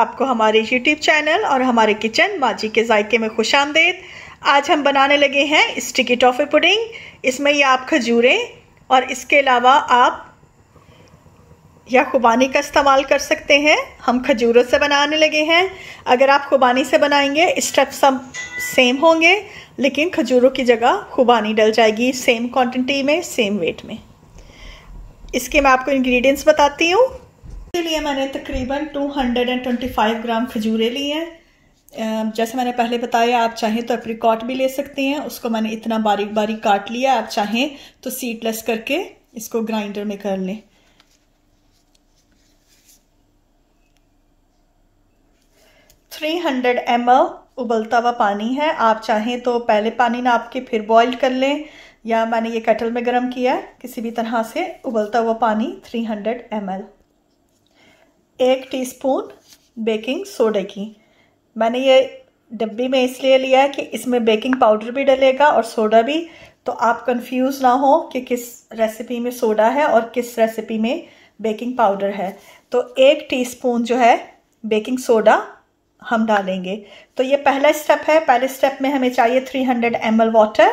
आपको हमारे YouTube channel और हमारे किचन माजी के जायके में खुशामदीद। आज हम बनाने लगे हैं स्टिकी टॉफ़ी पुडिंग। इसमें ये आप खजूरें और इसके अलावा आप या खुबानी का इस्तेमाल कर सकते हैं। हम खजूरों से बनाने लगे हैं। अगर आप खुबानी से बनाएंगे स्टेप सब सेम होंगे, लेकिन खजूरों की जगह खुबानी डल जाएगी, सेम क्वांटिटी में, सेम वेट में। इसके मैं आपको इंग्रेडिएंट्स बताती हूँ। इसके लिए मैंने तकरीबन 225 ग्राम खजूरें ली हैं। जैसे मैंने पहले बताया, आप चाहें तो एप्रिकॉट भी ले सकती हैं। उसको मैंने इतना बारीक बारीक काट लिया। आप चाहें तो सीडलेस करके इसको ग्राइंडर में कर लें। 300 ml उबलता हुआ पानी है। आप चाहें तो पहले पानी नाप के फिर बॉईल कर लें, या मैंने ये केटल में गर्म किया है। किसी भी तरह से उबलता हुआ पानी 300 ml। 1 टीस्पून बेकिंग सोडा की। मैंने ये डब्बी में इसलिए लिया है कि इसमें बेकिंग पाउडर भी डलेगा और सोडा भी, तो आप कंफ्यूज ना हो कि किस रेसिपी में सोडा है और किस रेसिपी में बेकिंग पाउडर है। तो 1 टीस्पून जो है बेकिंग सोडा हम डालेंगे। तो ये पहला स्टेप है। पहले स्टेप में हमें चाहिए 300 ml water,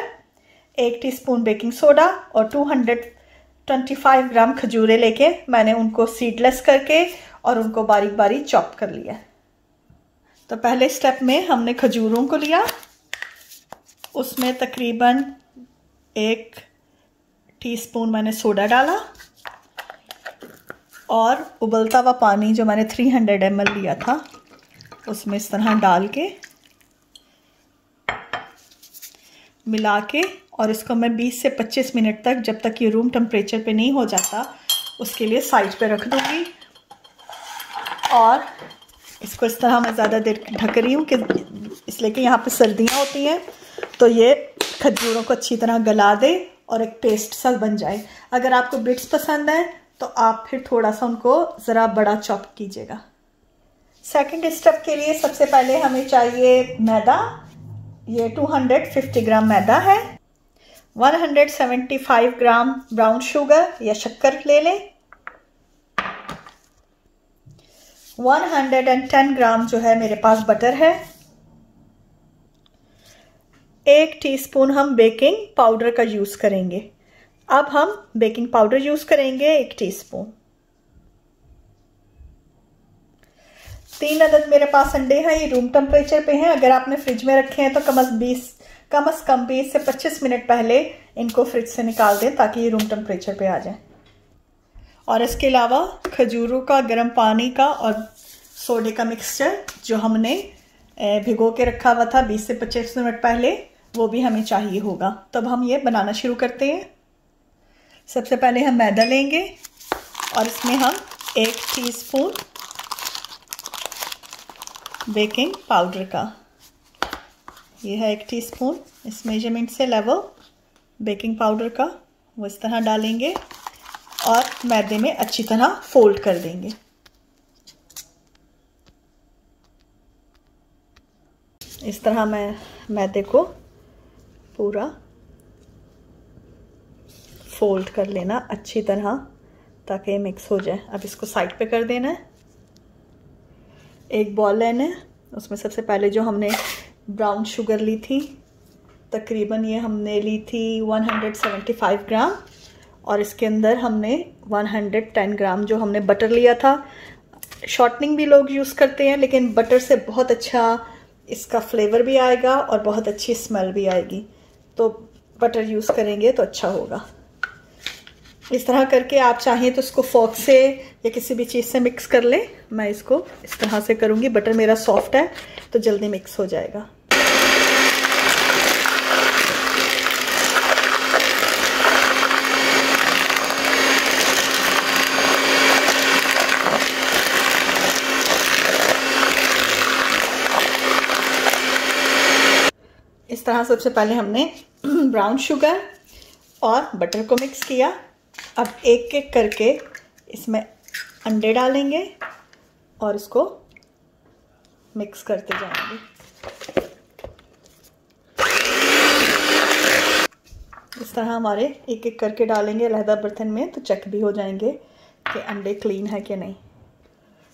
1 teaspoon baking soda और 225 ग्राम खजूरें लेके मैंने उनको सीडलेस करके और उनको बारीक बारीक चॉप कर लिया। तो पहले स्टेप में हमने खजूरों को लिया, उसमें तकरीबन 1 टीस्पून मैंने सोडा डाला और उबलता हुआ पानी जो मैंने 300 ml लिया था उसमें इस तरह डाल के मिला के, और इसको मैं 20 से 25 मिनट तक, जब तक ये रूम टेम्परेचर पे नहीं हो जाता, उसके लिए साइड पे रख दूँगी। और इसको इस तरह मैं ज़्यादा देर ढक रही हूँ कि इसलिए कि यहाँ पे सर्दियाँ होती हैं, तो ये खजूरों को अच्छी तरह गला दे और एक पेस्ट सा बन जाए। अगर आपको बिट्स पसंद है तो आप फिर थोड़ा सा उनको ज़रा बड़ा चॉप कीजिएगा। सेकंड स्टेप के लिए सबसे पहले हमें चाहिए मैदा। ये 250 ग्राम मैदा है। 175 ग्राम ब्राउन शुगर या शक्कर ले लें। 110 ग्राम जो है मेरे पास बटर है। 1 टीस्पून हम बेकिंग पाउडर का यूज करेंगे। अब हम बेकिंग पाउडर यूज करेंगे 1 टीस्पून। 3 अदद मेरे पास अंडे हैं। ये रूम टेम्परेचर पे हैं। अगर आपने फ्रिज में रखे हैं तो कम से कम 20 से 25 मिनट पहले इनको फ्रिज से निकाल दें ताकि ये रूम टेम्परेचर पे आ जाए। और इसके अलावा खजूरों का गर्म पानी का और सोडे का मिक्सचर जो हमने भिगो के रखा हुआ था 20 से 25 मिनट पहले, वो भी हमें चाहिए होगा। तब हम ये बनाना शुरू करते हैं। सबसे पहले हम मैदा लेंगे और इसमें हम 1 टीस्पून बेकिंग पाउडर का, ये है 1 टीस्पून, इस मेजरमेंट से लेवल बेकिंग पाउडर का, वो इस तरह डालेंगे और मैदे में अच्छी तरह फोल्ड कर देंगे। इस तरह मैं मैदे को पूरा फोल्ड कर लेना अच्छी तरह ताकि मिक्स हो जाए। अब इसको साइड पे कर देना है। एक बॉल लेना है, उसमें सबसे पहले जो हमने ब्राउन शुगर ली थी, तकरीबन ये हमने ली थी 175 ग्राम, और इसके अंदर हमने 110 ग्राम जो हमने बटर लिया था। शॉर्टनिंग भी लोग यूज़ करते हैं, लेकिन बटर से बहुत अच्छा इसका फ्लेवर भी आएगा और बहुत अच्छी स्मेल भी आएगी, तो बटर यूज़ करेंगे तो अच्छा होगा। इस तरह करके आप चाहें तो इसको फोर्क से या किसी भी चीज़ से मिक्स कर लें। मैं इसको इस तरह से करूँगी। बटर मेरा सॉफ्ट है तो जल्दी मिक्स हो जाएगा। इस तरह सबसे पहले हमने ब्राउन शुगर और बटर को मिक्स किया। अब एक एक करके इसमें अंडे डालेंगे और इसको मिक्स करते जाएंगे। इस तरह हमारे एक एक करके डालेंगे अलहदा बर्तन में, तो चेक भी हो जाएंगे कि अंडे क्लीन है कि नहीं।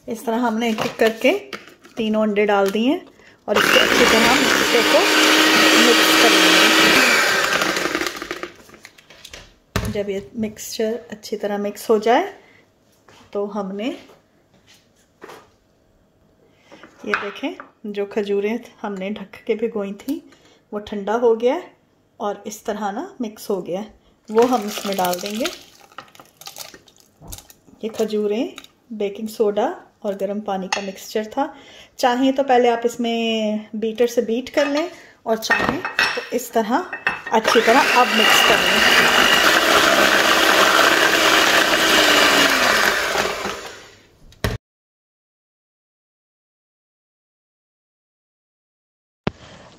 इस तरह हमने एक एक करके तीनों अंडे डाल दिए और इसको अच्छी तरह मिक्सचर को मिक्स कर लेंगे। जब ये मिक्सचर अच्छी तरह मिक्स हो जाए तो हमने ये देखें जो खजूरें हमने ढक के भिगोई थी वो ठंडा हो गया और इस तरह ना मिक्स हो गया, वो हम इसमें डाल देंगे। ये खजूरें, बेकिंग सोडा और गर्म पानी का मिक्सचर था। चाहें तो पहले आप इसमें बीटर से बीट कर लें और चाहें तो इस तरह अच्छी तरह अब मिक्स कर लें।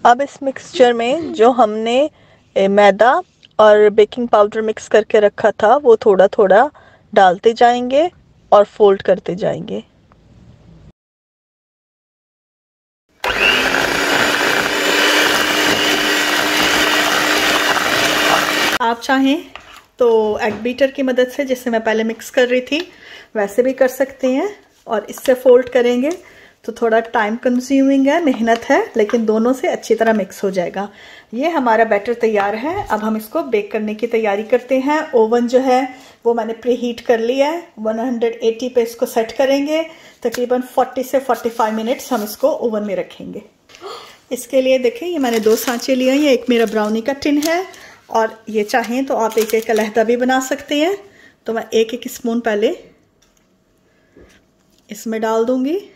अब इस मिक्सचर में जो हमने मैदा और बेकिंग पाउडर मिक्स करके रखा था वो थोड़ा थोड़ा डालते जाएंगे और फोल्ड करते जाएंगे। आप चाहें तो एग बीटर की मदद से, जिससे मैं पहले मिक्स कर रही थी, वैसे भी कर सकते हैं और इससे फोल्ड करेंगे तो थोड़ा टाइम कंज्यूमिंग है, मेहनत है, लेकिन दोनों से अच्छी तरह मिक्स हो जाएगा। ये हमारा बैटर तैयार है। अब हम इसको बेक करने की तैयारी करते हैं। ओवन जो है वो मैंने प्री हीट कर लिया है। 180 पे इसको सेट करेंगे। तकरीबन 40 से 45 मिनट्स हम इसको ओवन में रखेंगे। इसके लिए देखें ये मैंने 2 सांचे लिए हैं। एक मेरा ब्राउनी का टिन है और ये चाहें तो आप एक एक अलहदा भी बना सकते हैं। तो मैं एक एक स्पून पहले इसमें डाल दूंगी।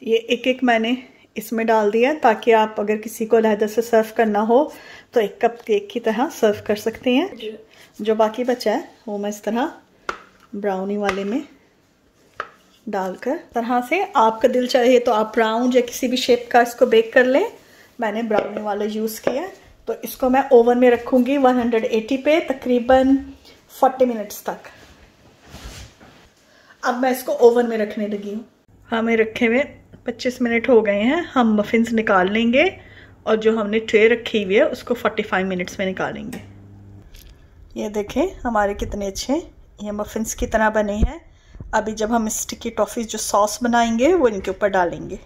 ये एक एक मैंने इसमें डाल दिया ताकि आप अगर किसी को अलहदा से सर्व करना हो तो एक कप केक की तरह सर्व कर सकते हैं। जो बाकी बचा है वो मैं इस तरह ब्राउनी वाले में डालकर तरह से, आपका दिल चाहे तो आप राउंड या किसी भी शेप का इसको बेक कर लें। मैंने ब्राउनी वाला यूज़ किया। तो इसको मैं ओवन में रखूँगी 180 पे तकरीबन 40 मिनट्स तक। अब मैं इसको ओवन में रखने लगी हूँ। हमें रखे हुए 25 मिनट हो गए हैं। हम मफिन्स निकाल लेंगे और जो हमने ट्रे रखी हुई है उसको 45 मिनट्स में निकालेंगे। ये देखें हमारे कितने अच्छे ये मफिन्स की तरह बने हैं। अभी जब हम स्टिकी टॉफ़ी जो सॉस बनाएंगे वो इनके ऊपर डालेंगे।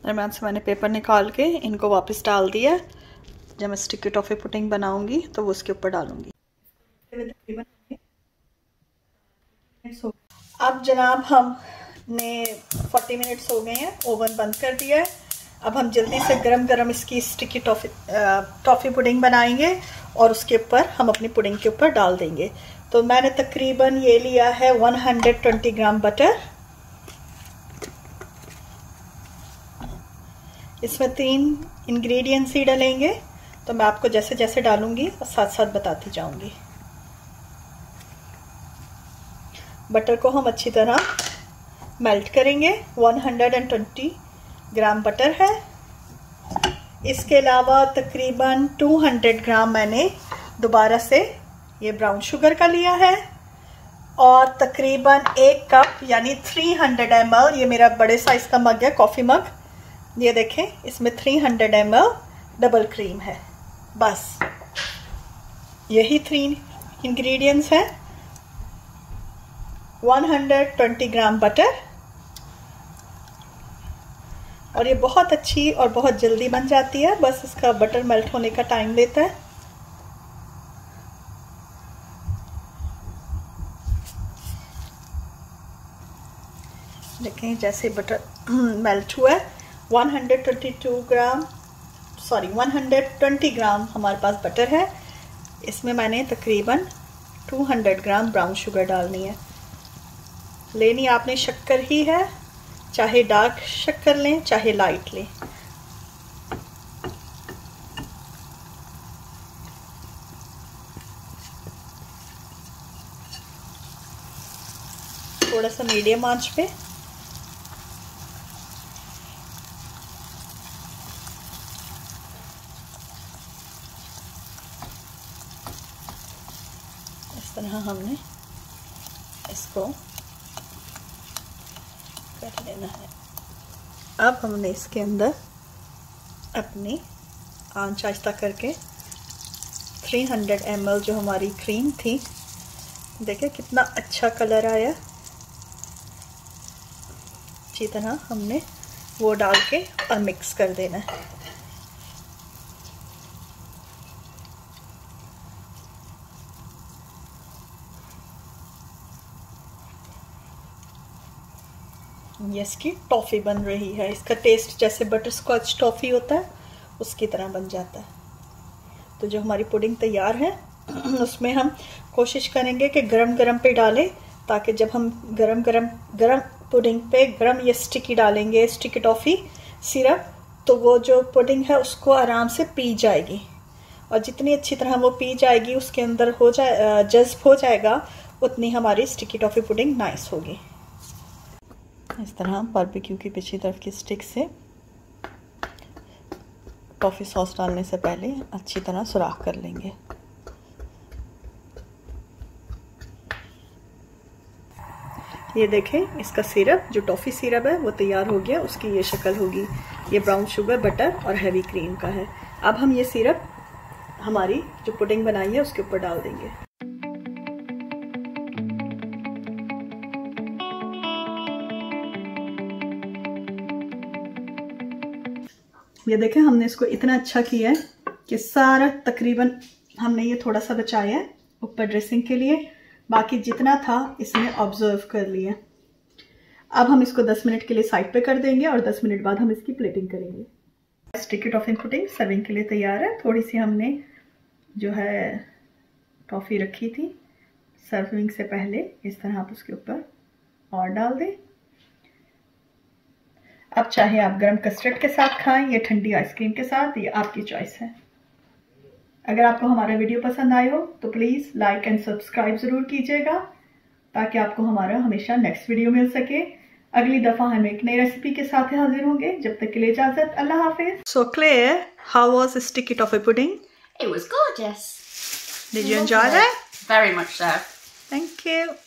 दरम्यान से मैंने पेपर निकाल के इनको वापस डाल दिया। जब मैं स्टिकी टॉफ़ी पुडिंग बनाऊंगी तो वो उसके ऊपर डालूंगी। अब जनाब हमने 40 मिनट्स हो गए हैं, ओवन बंद कर दिया है। अब हम जल्दी से गरम गरम इसकी स्टिकी टॉफ़ी पुडिंग बनाएंगे और उसके ऊपर हम अपनी पुडिंग के ऊपर डाल देंगे। तो मैंने तकरीबन ये लिया है 120 ग्राम बटर। इसमें 3 इंग्रेडिएंट्स ही डालेंगे, तो मैं आपको जैसे जैसे डालूंगी और साथ साथ बताती जाऊंगी। बटर को हम अच्छी तरह मेल्ट करेंगे। 120 ग्राम बटर है। इसके अलावा तकरीबन 200 ग्राम मैंने दोबारा से ये ब्राउन शुगर का लिया है और तकरीबन 1 कप यानी 300 ml, ये मेरा बड़े साइज का मग है, कॉफ़ी मग। ये देखें इसमें 300 ml डबल क्रीम है। बस यही 3 इंग्रेडिएंट्स हैं। 120 ग्राम बटर और ये बहुत अच्छी और बहुत जल्दी बन जाती है। बस इसका बटर मेल्ट होने का टाइम लेता है। देखें जैसे बटर मेल्ट हुआ है। 120 ग्राम हमारे पास बटर है। इसमें मैंने तकरीबन 200 ग्राम ब्राउन शुगर डालनी है। लेनी आपने शक्कर ही है, चाहे डार्क शक्कर लें चाहे लाइट लें। थोड़ा सा मीडियम आंच पे इस तरह हमने इसको कर लेना है। अब हमने इसके अंदर अपनी आंच आहिस्ता करके 300 ml जो हमारी क्रीम थी देखिए कितना अच्छा कलर आया। अच्छी तरह हमने वो डाल के और मिक्स कर देना है। ये इसकी टॉफ़ी बन रही है। इसका टेस्ट जैसे बटर स्कॉच टॉफ़ी होता है उसकी तरह बन जाता है। तो जो हमारी पुडिंग तैयार है उसमें हम कोशिश करेंगे कि गरम गरम पे डालें, ताकि जब हम गरम पुडिंग पे गरम ये स्टिकी डालेंगे, स्टिकी टॉफ़ी सिरप, तो वो जो पुडिंग है उसको आराम से पी जाएगी। और जितनी अच्छी तरह वो पी जाएगी, उसके अंदर हो जाए जज्ब हो जाएगा, उतनी हमारी स्टिकी टॉफ़ी पुडिंग नाइस होगी। इस तरह बारबेक्यू की पिछली तरफ की स्टिक से टॉफ़ी सॉस डालने से पहले अच्छी तरह सुराख कर लेंगे। ये देखें, इसका सिरप जो टॉफ़ी सिरप है वो तैयार हो गया। उसकी ये शक्ल होगी। ये ब्राउन शुगर, बटर और हैवी क्रीम का है। अब हम ये सिरप हमारी जो पुडिंग बनाई है उसके ऊपर डाल देंगे। ये देखें, हमने इसको इतना अच्छा किया है कि सारा तकरीबन हमने ये थोड़ा सा बचाया है ऊपर ड्रेसिंग के लिए, बाकी जितना था इसने ऑब्जर्व कर लिया। अब हम इसको 10 मिनट के लिए साइड पे कर देंगे और 10 मिनट बाद हम इसकी प्लेटिंग करेंगे। स्टिकी टॉफ़ी पुडिंग सर्विंग के लिए तैयार है। थोड़ी सी हमने जो है टॉफ़ी रखी थी सर्विंग से पहले, इस तरह आप उसके ऊपर और डाल दें। अब चाहे आप गरम कस्टर्ड के साथ खाएं या ठंडी आइसक्रीम के साथ, ये आपकी चॉइस है। अगर आपको हमारा वीडियो पसंद आए हो तो प्लीज़ लाइक एंड सब्सक्राइब ज़रूर कीजिएगा, ताकि आपको हमारा हमेशा नेक्स्ट वीडियो मिल सके। अगली दफ़ा हम एक नई रेसिपी के साथ हाजिर होंगे। जब तक के लिए इजाज़त, अल्लाह हाफिज़। So Claire, how was sticky toffee pudding? It was gorgeous. Did you enjoy that? Very much so. Thank you.